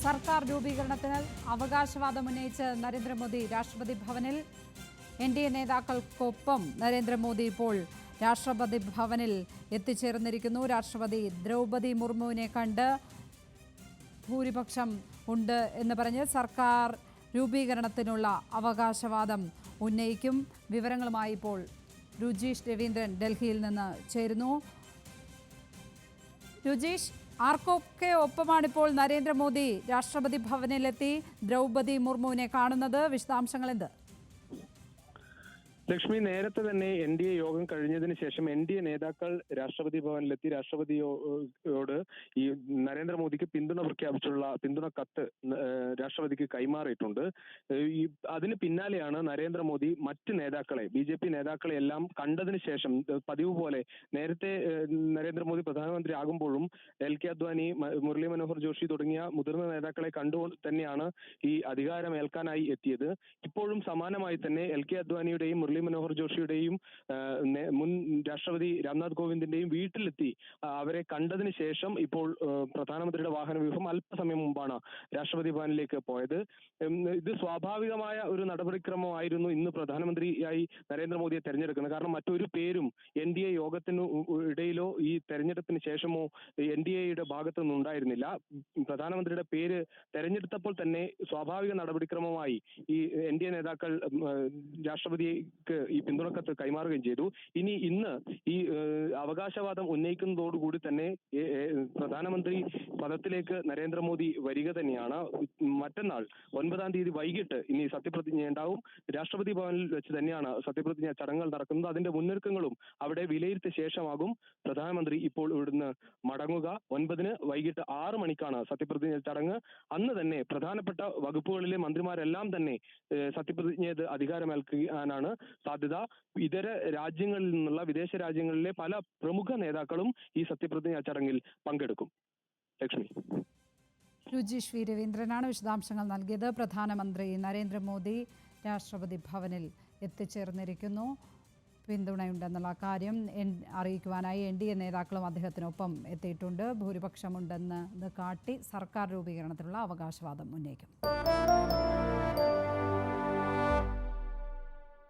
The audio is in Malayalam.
സർക്കാർ രൂപീകരണത്തിന് അവകാശവാദം ഉന്നയിച്ച് നരേന്ദ്രമോദി രാഷ്ട്രപതി ഭവനിൽ. NDA നേതാക്കൾക്കൊപ്പം നരേന്ദ്രമോദി ഇപ്പോൾ രാഷ്ട്രപതി ഭവനിൽ എത്തിച്ചേർന്നിരിക്കുന്നു. രാഷ്ട്രപതി ദ്രൗപദി മുർമുവിനെ കണ്ട് ഭൂരിപക്ഷം ഉണ്ട് എന്ന് പറഞ്ഞ് സർക്കാർ രൂപീകരണത്തിനുള്ള അവകാശവാദം ഉന്നയിക്കും. വിവരങ്ങളുമായി ഇപ്പോൾ രുജീഷ് രവീന്ദ്രൻ ഡൽഹിയിൽ നിന്ന് ചേരുന്നു. രുജീഷ്, ആർക്കൊക്കെ ഒപ്പമാണിപ്പോൾ നരേന്ദ്രമോദി രാഷ്ട്രപതി ഭവനിലെത്തി ദ്രൗപദി മുർമുവിനെ കാണുന്നത്? വിശദാംശങ്ങൾ എന്ത്? ലക്ഷ്മി, നേരത്തെ തന്നെ NDA യോഗം കഴിഞ്ഞതിന് ശേഷം NDA നേതാക്കൾ രാഷ്ട്രപതി ഭവനിലെത്തി രാഷ്ട്രപതിയോട് ഈ നരേന്ദ്രമോദിക്ക് പിന്തുണ പ്രഖ്യാപിച്ചുള്ള പിന്തുണ കത്ത് രാഷ്ട്രപതിക്ക് കൈമാറിയിട്ടുണ്ട്. അതിന് പിന്നാലെയാണ് നരേന്ദ്രമോദി മറ്റ് നേതാക്കളെ BJP നേതാക്കളെ എല്ലാം കണ്ടതിന് ശേഷം പതിവ് പോലെ നേരത്തെ നരേന്ദ്രമോദി പ്രധാനമന്ത്രി ആകുമ്പോഴും LK അദ്വാനി, മുരളി മനോഹർ ജോഷി തുടങ്ങിയ മുതിർന്ന നേതാക്കളെ കണ്ടുകൊണ്ട് തന്നെയാണ് ഈ അധികാരം ഏൽക്കാനായി എത്തിയത്. ഇപ്പോഴും സമാനമായി തന്നെ LK അദ്വാനിയുടെയും മുരളി മനോഹർ ജോഷിയുടെയും മുൻ രാഷ്ട്രപതി രാംനാഥ് കോവിന്ദിന്റെയും വീട്ടിലെത്തി അവരെ കണ്ടതിന് ശേഷം ഇപ്പോൾ പ്രധാനമന്ത്രിയുടെ വാഹന വ്യൂഹം അല്പസമയം മുമ്പാണ് രാഷ്ട്രപതി ഭവനിലേക്ക് പോയത്. ഇത് സ്വാഭാവികമായ ഒരു നടപടിക്രമമായിരുന്നു ഇന്ന് പ്രധാനമന്ത്രിയായി നരേന്ദ്രമോദിയെ തെരഞ്ഞെടുക്കുന്നത്. കാരണം മറ്റൊരു പേരും NDA യോഗത്തിനു ഇടയിലോ ഈ തെരഞ്ഞെടുപ്പിന് ശേഷമോ NDAയുടെ ഭാഗത്തു നിന്നുണ്ടായിരുന്നില്ല. പ്രധാനമന്ത്രിയുടെ പേര് തെരഞ്ഞെടുത്തപ്പോൾ തന്നെ സ്വാഭാവിക നടപടിക്രമമായി ഈ NDA നേതാക്കൾ രാഷ്ട്രപതിക്ക് ഈ പിന്തുണക്കത്ത് കൈമാറുകയും ചെയ്തു. ഇന്ന് ഈ അവകാശവാദം ഉന്നയിക്കുന്നതോടുകൂടി തന്നെ പ്രധാനമന്ത്രി പദത്തിലേക്ക് നരേന്ദ്രമോദി വരിക തന്നെയാണ്. മറ്റന്നാൾ 9-ാം തീയതി വൈകിട്ട് ഇനി സത്യപ്രതിജ്ഞ ഉണ്ടാവും. രാഷ്ട്രപതി ഭവനിൽ വെച്ച് തന്നെയാണ് സത്യപ്രതിജ്ഞ ചടങ്ങുകൾ നടക്കുന്നത്. അതിന്റെ മുന്നൊരുക്കങ്ങളും അവിടെ വിലയിരുത്തിയ ശേഷമാകും പ്രധാനമന്ത്രി ഇപ്പോൾ ഇവിടുന്ന് മടങ്ങുക. 9-ന് വൈകിട്ട് 6 മണിക്കാണ് സത്യപ്രതിജ്ഞ ചടങ്ങ്. അന്ന് തന്നെ പ്രധാനപ്പെട്ട വകുപ്പുകളിലെ മന്ത്രിമാരെല്ലാം തന്നെ സത്യപ്രതിജ്ഞ ചെയ്ത് അധികാരമേൽക്കാനാണ് സാധ്യത. ഇതര രാജ്യങ്ങളിൽ നിന്നുള്ള വിദേശ രാജ്യങ്ങളിലെ പല പ്രമുഖ നേതാക്കളും ഈ സത്യപ്രതിജ്ഞ ചടങ്ങിൽ പങ്കെടുക്കും. ലക്ഷ്മി. രുജീഷ് വി രവീന്ദ്രനാണ് വിശദാംശങ്ങൾ നൽകിയത്. പ്രധാനമന്ത്രി നരേന്ദ്രമോദി രാഷ്ട്രപതി ഭവനിൽ എത്തിച്ചേർന്നിരിക്കുന്നു. പിന്തുണയുണ്ടെന്നുള്ള കാര്യം അറിയിക്കുവാനായി NDA നേതാക്കളും അദ്ദേഹത്തിനൊപ്പം എത്തിയിട്ടുണ്ട്. ഭൂരിപക്ഷമുണ്ടെന്ന് കാട്ടി സർക്കാർ രൂപീകരണത്തിനുള്ള അവകാശവാദം ഉന്നയിക്കും.